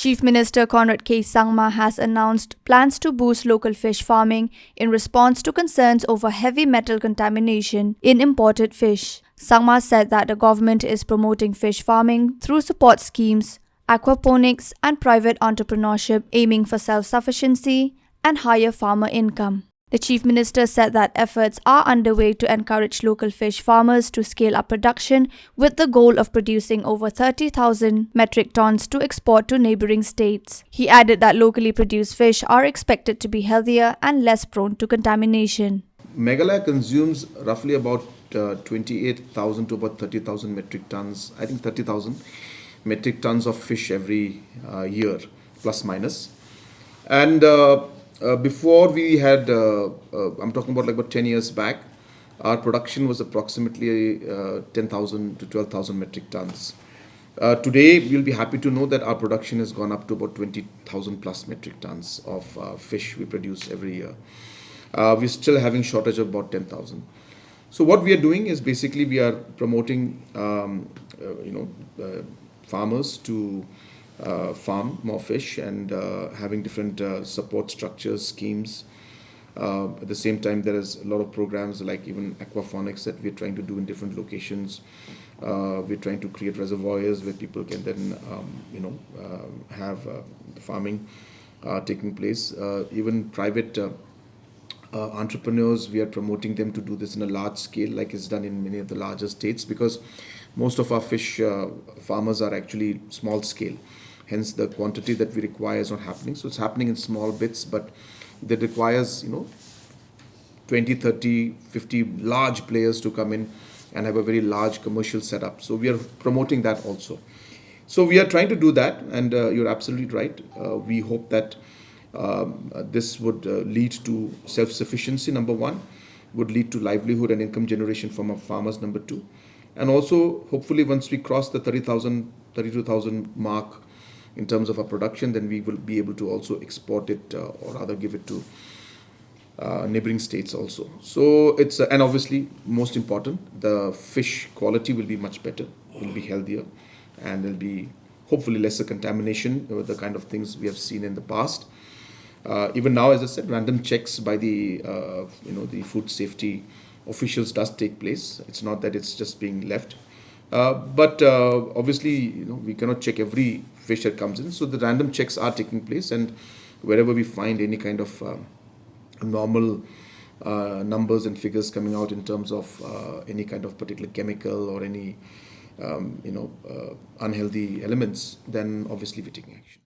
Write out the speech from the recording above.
Chief Minister Conrad K. Sangma has announced plans to boost local fish farming in response to concerns over heavy metal contamination in imported fish. Sangma said that the government is promoting fish farming through support schemes, aquaponics and private entrepreneurship aiming for self-sufficiency and higher farmer income. The Chief Minister said that efforts are underway to encourage local fish farmers to scale up production with the goal of producing over 30,000 metric tons to export to neighboring states. He added that locally produced fish are expected to be healthier and less prone to contamination. Meghalaya consumes roughly about 28,000 to about 30,000 metric tons, I think 30,000 metric tons of fish every year, plus minus. And before we had, I'm talking about like about 10 years back, our production was approximately 10,000 to 12,000 metric tons. Today, you'll be happy to know that our production has gone up to about 20,000 plus metric tons of fish we produce every year. We're still having shortage of about 10,000. So what we are doing is basically we are promoting, farmers to farm more fish and having different support structures, schemes. At the same time, there is a lot of programs like even aquaponics that we're trying to do in different locations. We're trying to create reservoirs where people can then, have farming taking place. Even private entrepreneurs, we are promoting them to do this in a large scale, like it's done in many of the larger states, because most of our fish farmers are actually small scale. Hence, the quantity that we require is not happening. So it's happening in small bits, but that requires, 20, 30, 50 large players to come in and have a very large commercial setup. So we are promoting that also. So we are trying to do that, and you're absolutely right. We hope that this would lead to self-sufficiency, number one, would lead to livelihood and income generation from our farmers, number two. And also, hopefully, once we cross the 30,000, 32,000 mark in terms of our production, then we will be able to also export it or rather give it to neighboring states also. So it's, and obviously, most important, the fish quality will be much better, will be healthier, and there'll be hopefully lesser contamination with the kind of things we have seen in the past. Even now, as I said, random checks by the the food safety officials does take place. It's not that it's just being left, but obviously, we cannot check every fish that comes in. So the random checks are taking place, and wherever we find any kind of normal numbers and figures coming out in terms of any kind of particular chemical or any unhealthy elements, then obviously we're taking action.